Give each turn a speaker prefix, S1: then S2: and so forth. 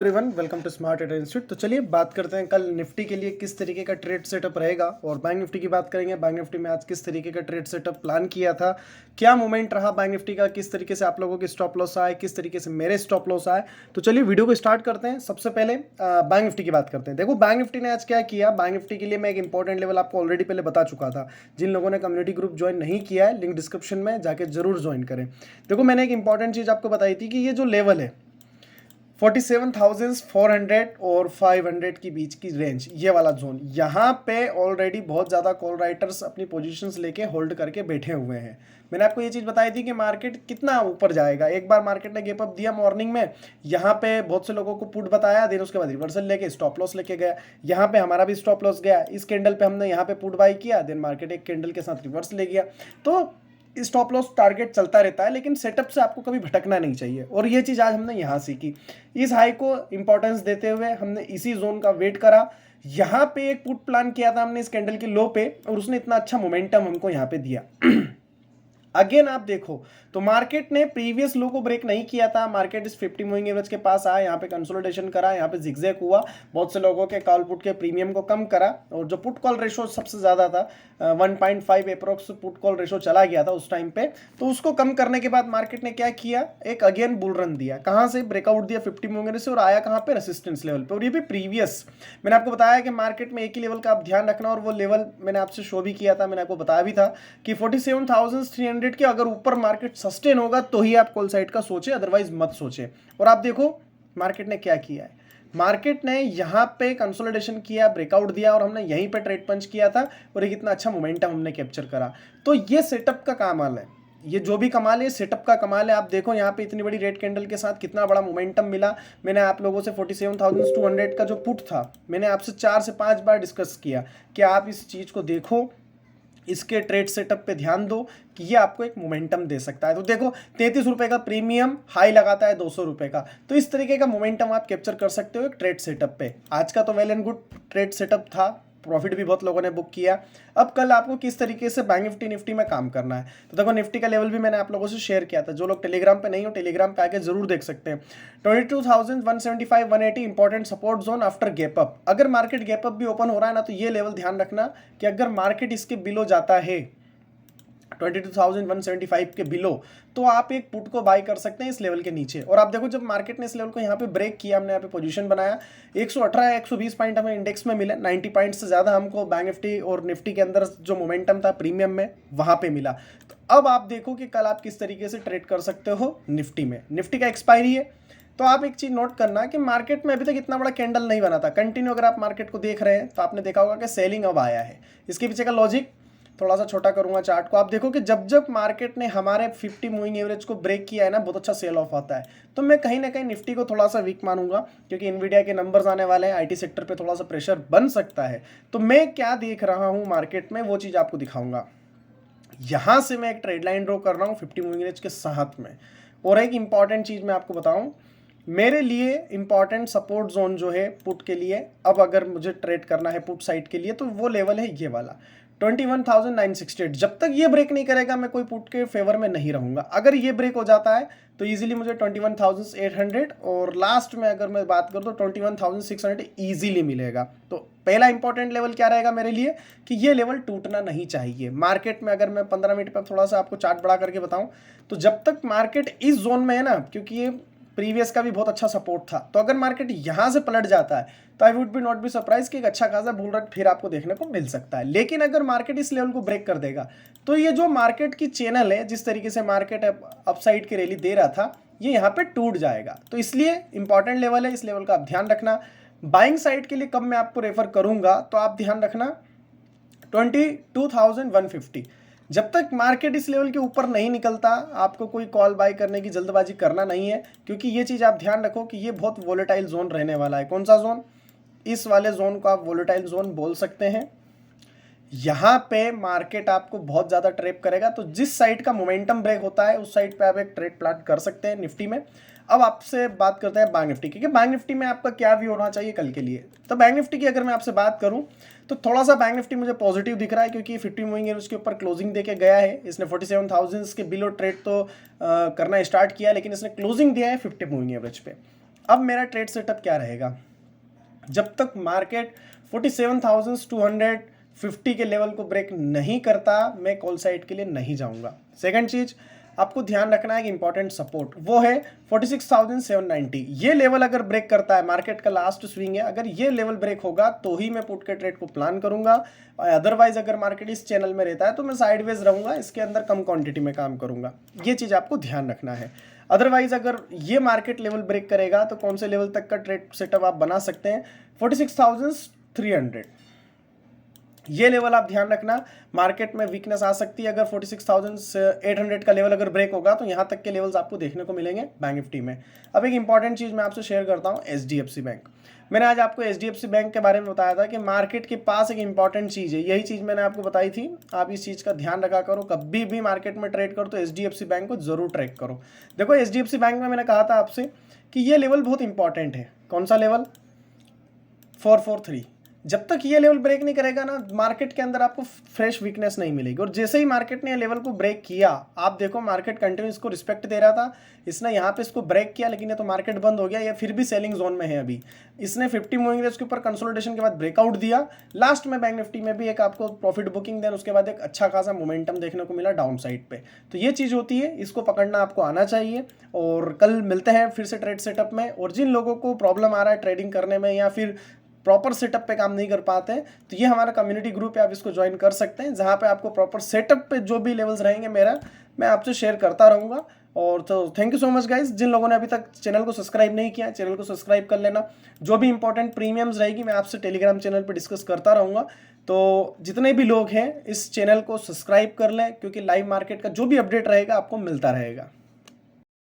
S1: Everyone welcome to Smart Trader Institute. तो चलिए बात करते हैं कल निफ्टी के लिए किस तरीके का ट्रेड सेटअप रहेगा और बैंक निफ्टी की बात करेंगे। बैंक निफ्टी में आज किस तरीके का ट्रेड सेटअप प्लान किया था, क्या मूवमेंट रहा बैंक निफ्टी का, किस तरीके से आप लोगों के स्टॉप लॉस आए, किस तरीके से मेरे स्टॉप लॉस आए। तो चलिए वीडियो को स्टार्ट करते हैं। सबसे पहले बैंक निफ्टी की बात करते हैं। देखो बैंक निफ्टी ने आज क्या किया। बैंक निफ्टी के लिए मैं एक इंपॉर्टेंट लेवल आपको ऑलरेडी पहले बता चुका था। जिन लोगों ने कम्युनिटी ग्रुप ज्वाइन नहीं किया है, लिंक डिस्क्रिप्शन में जाके जरूर ज्वाइन करें। देखो मैंने एक इंपॉर्टेंट चीज़ आपको बताई थी कि ये जो लेवल है 47,400 और 500 के बीच की रेंज, ये वाला जोन, यहाँ पे ऑलरेडी बहुत ज़्यादा कॉल राइटर्स अपनी पोजीशंस लेके होल्ड करके बैठे हुए हैं। मैंने आपको ये चीज़ बताई थी कि मार्केट कितना ऊपर जाएगा। एक बार मार्केट ने गैप अप दिया मॉर्निंग में, यहाँ पे बहुत से लोगों को पुट बताया, देन उसके बाद रिवर्सल लेके स्टॉप लॉस लेके गया। यहाँ पे हमारा भी स्टॉप लॉस गया। इस कैंडल पे हमने यहाँ पे पुट बाई किया, देन मार्केट एक कैंडल के साथ रिवर्स ले गया। तो स्टॉप लॉस टारगेट चलता रहता है, लेकिन सेटअप से आपको कभी भटकना नहीं चाहिए। और ये चीज़ आज हमने यहाँ सीखी। इस हाई को इंपॉर्टेंस देते हुए हमने इसी जोन का वेट करा। यहाँ पे एक पुट प्लान किया था हमने इस कैंडल के लो पे, और उसने इतना अच्छा मोमेंटम हमको यहाँ पे दिया। अगेन आप देखो तो मार्केट ने प्रीवियस लो को ब्रेक नहीं किया था। मार्केट इस 50 मूविंग एवरेज के पास आया, यहाँ पे कंसोलिडेशन करा, यहाँ पे जिगजैग हुआ, बहुत से लोगों के कॉल पुट के प्रीमियम को कम करा, और जो पुट कॉल रेशो सबसे ज़्यादा था 1.5 अप्रोक्स पुट कॉल रेशो चला गया था उस टाइम पे। तो उसको कम करने के बाद मार्केट ने क्या किया, एक अगेन बुल रन दिया। कहाँ से ब्रेकआउट दिया 50 मूविंग एवरेज से, और आया कहाँ पे, रेसिस्टेंस लेवल पे। और ये भी प्रीवियस, मैंने आपको बताया कि मार्केट में एक ही लेवल का आप ध्यान रखना, और वो लेवल मैंने आपसे शो भी किया था, मैंने आपको बताया भी था कि 47,300 के अगर ऊपर मार्केट सस्टेन होगा तो ही आप कॉल साइड का सोचे, अदरवाइज मत सोचे। और आप देखो मार्केट ने क्या किया है। मार्केट ने यहाँ पे कंसोलिडेशन किया, ब्रेकआउट दिया, और हमने यहीं पे ट्रेड पंच किया था, और एक इतना अच्छा मोमेंटम हमने कैप्चर करा। तो ये सेटअप का कमाल है। ये जो भी कमाल है सेटअप का कमाल है। आप देखो यहाँ पे इतनी बड़ी रेड कैंडल के साथ कितना बड़ा मोमेंटम मिला। मैंने आप लोगों से 47,200 का जो पुट था, मैंने आपसे 4 से 5 बार डिस्कस किया कि आप इस चीज़ को देखो, इसके ट्रेड सेटअप पे ध्यान दो कि ये आपको एक मोमेंटम दे सकता है। तो देखो 33 रुपए का प्रीमियम हाई लगाता है 200 रुपए का, तो इस तरीके का मोमेंटम आप कैप्चर कर सकते हो एक ट्रेड सेटअप पे। आज का तो well and good trade setup था, प्रॉफिट भी बहुत लोगों ने बुक किया। अब कल आपको किस तरीके से बैंक निफ्टी में काम करना है। तो देखो निफ्टी का लेवल भी मैंने आप लोगों से शेयर किया था। जो लोग टेलीग्राम पे नहीं हो, टेलीग्राम पे आके जरूर देख सकते हैं। 22,175 180 important support zone after gap up. अगर मार्केट गैप अप भी ओपन हो रहा है ना, तो ये लेवल ध्यान रखना कि अगर मार्केट इसके बिलो जाता है 22,175 के बिलो, तो आप एक पुट को बाय कर सकते हैं इस लेवल के नीचे। और आप देखो जब मार्केट ने इस लेवल को यहाँ पे ब्रेक किया, हमने यहाँ पे पोजीशन बनाया, 118 120 पॉइंट हमें इंडेक्स में मिला, 90 पॉइंट से ज़्यादा हमको बैंक निफ्टी और निफ्टी के अंदर जो मोमेंटम था प्रीमियम में, वहाँ पे मिला। तो अब आप देखो कि कल आप किस तरीके से ट्रेड कर सकते हो निफ्टी में। निफ्टी का एक्सपायरी है, तो आप एक चीज़ नोट करना कि मार्केट में अभी तक इतना बड़ा कैंडल नहीं बना था कंटिन्यू। अगर आप मार्केट को देख रहे हैं तो आपने देखा होगा कि सेलिंग अब आया है। इसके पीछे का लॉजिक थोड़ा सा छोटा करूंगा चार्ट को। आप देखो कि जब जब मार्केट ने हमारे 50 मूविंग एवरेज को ब्रेक किया है ना, बहुत अच्छा सेल ऑफ आता है। तो मैं कहीं ना कहीं निफ्टी को थोड़ा सा वीक मानूंगा, क्योंकि इन्वीडिया के नंबर्स आने वाले हैं, आईटी सेक्टर पे थोड़ा सा प्रेशर बन सकता है। तो मैं क्या देख रहा हूं मार्केट में, वो चीज़ आपको दिखाऊंगा। यहां से मैं एक ट्रेड लाइन ड्रॉ कर रहा हूँ 50 मूविंग एवरेज के साथ में। और एक इंपॉर्टेंट चीज़ मैं आपको बताऊं, मेरे लिए इंपॉर्टेंट सपोर्ट जोन जो है पुट के लिए, अब अगर मुझे ट्रेड करना है पुट साइड के लिए, तो वो लेवल है ये वाला 21,968। जब तक ये ब्रेक नहीं करेगा मैं कोई पुट के फेवर में नहीं रहूंगा। अगर ये ब्रेक हो जाता है तो इजीली मुझे 21,800, और लास्ट में अगर मैं बात करूँ तो 21,600 इजीली मिलेगा। तो पहला इंपॉर्टेंट लेवल क्या रहेगा मेरे लिए कि ये लेवल टूटना नहीं चाहिए। मार्केट में अगर मैं 15 मिनट पर थोड़ा सा आपको चार्ट बढ़ा करके बताऊं, तो जब तक मार्केट इस जोन में है ना, क्योंकि ये प्रीवियस का भी बहुत अच्छा सपोर्ट था, तो अगर मार्केट यहां से पलट जाता है तो I would be not be surprise कि एक अच्छा खासा बुल रन फिर आपको देखने को मिल सकता है। लेकिन अगर मार्केट इस लेवल को ब्रेक कर देगा, तो ये जो मार्केट की चैनल है, जिस तरीके से मार्केट अपसाइड की रैली दे रहा था, ये यहाँ पे टूट जाएगा। तो इसलिए इंपॉर्टेंट लेवल है, इस लेवल का आप ध्यान रखना। बाइंग साइड के लिए कब मैं आपको रेफर करूंगा, तो आप ध्यान रखना 22,150। जब तक मार्केट इस लेवल के ऊपर नहीं निकलता, आपको कोई कॉल बाय करने की जल्दबाजी करना नहीं है, क्योंकि ये चीज़ आप ध्यान रखो कि ये बहुत वोलेटाइल जोन रहने वाला है। कौन सा जोन? इस वाले जोन को आप वोलेटाइल जोन बोल सकते हैं। यहाँ पे मार्केट आपको बहुत ज़्यादा ट्रैप करेगा, तो जिस साइड का मोमेंटम ब्रेक होता है उस साइड पे आप एक ट्रेड प्लान कर सकते हैं निफ्टी में। अब आपसे बात करते हैं बैंक निफ्टी की, कि बैंक निफ्टी में आपका क्या व्यू होना चाहिए कल के लिए। तो बैंक निफ्टी की अगर मैं आपसे बात करूं, तो थोड़ा सा बैंक निफ्टी मुझे पॉजिटिव दिख रहा है, क्योंकि 50 मूविंग एवरेज के ऊपर क्लोजिंग देके गया है। इसने 47,000 के बिलो ट्रेड तो करना स्टार्ट किया, लेकिन इसने क्लोजिंग दिया है 50 मूविंग एवरेज पे। अब मेरा ट्रेड सेटअप क्या रहेगा, जब तक मार्केट 47,250 के लेवल को ब्रेक नहीं करता मैं कॉल साइड के लिए नहीं जाऊंगा। सेकंड चीज आपको ध्यान रखना है कि इंपॉर्टेंट सपोर्ट वो है 46,790। ये लेवल अगर ब्रेक करता है, मार्केट का लास्ट स्विंग है, अगर ये लेवल ब्रेक होगा तो ही मैं पुट के ट्रेड को प्लान करूंगा। अदरवाइज अगर मार्केट इस चैनल में रहता है तो मैं साइडवेज रहूंगा, इसके अंदर कम क्वांटिटी में काम करूंगा। ये चीज आपको ध्यान रखना है। अदरवाइज अगर ये मार्केट लेवल ब्रेक करेगा तो कौन से लेवल तक का ट्रेड सेटअप आप बना सकते हैं, 46,300। ये लेवल आप ध्यान रखना, मार्केट में वीकनेस आ सकती है। अगर 46,800 का लेवल अगर ब्रेक होगा तो यहाँ तक के लेवल्स आपको देखने को मिलेंगे बैंक निफ्टी में। अब एक इंपॉर्टेंट चीज मैं आपसे शेयर करता हूँ, HDFC बैंक। मैंने आज आपको HDFC बैंक के बारे में बताया था कि मार्केट के पास एक इंपॉर्टेंट चीज है, यही चीज मैंने आपको बताई थी। आप इस चीज का ध्यान रखा करो, कभी भी मार्केट में ट्रेड करो तो HDFC बैंक को जरूर ट्रैक करो। देखो HDFC बैंक में मैंने कहा था आपसे कि ये लेवल बहुत इंपॉर्टेंट है। कौन सा लेवल, 443। जब तक ये लेवल ब्रेक नहीं करेगा ना, मार्केट के अंदर आपको फ्रेश वीकनेस नहीं मिलेगी। और जैसे ही मार्केट ने ये लेवल को ब्रेक किया, आप देखो मार्केट कंटिन्यू इसको रिस्पेक्ट दे रहा था, इसने यहाँ पे इसको ब्रेक किया, लेकिन ये तो मार्केट बंद हो गया, ये फिर भी सेलिंग जोन में है। अभी इसने 50 मूविंग एवरेज के ऊपर कंसोलिडेशन के बाद ब्रेकआउट दिया। लास्ट में बैंक निफ्टी में भी एक आपको प्रॉफिट बुकिंग, देन उसके बाद एक अच्छा खासा मोमेंटम देखने को मिला डाउन साइड पे। तो ये चीज होती है, इसको पकड़ना आपको आना चाहिए। और कल मिलते हैं फिर से ट्रेड सेटअप में। और जिन लोगों को प्रॉब्लम आ रहा है ट्रेडिंग करने में या फिर प्रॉपर सेटअप पे काम नहीं कर पाते हैं, तो ये हमारा कम्युनिटी ग्रुप है, आप इसको ज्वाइन कर सकते हैं, जहाँ पे आपको प्रॉपर सेटअप पे जो भी लेवल्स रहेंगे मैं आपसे शेयर करता रहूँगा। और तो thank you so much guys. जिन लोगों ने अभी तक चैनल को सब्सक्राइब नहीं किया, चैनल को सब्सक्राइब कर लेना। जो भी इंपॉर्टेंट प्रीमियम्स रहेगी मैं आपसे टेलीग्राम चैनल पर डिस्कस करता रहूँगा। तो जितने भी लोग हैं इस चैनल को सब्सक्राइब कर लें, क्योंकि लाइव मार्केट का जो भी अपडेट रहेगा आपको मिलता रहेगा।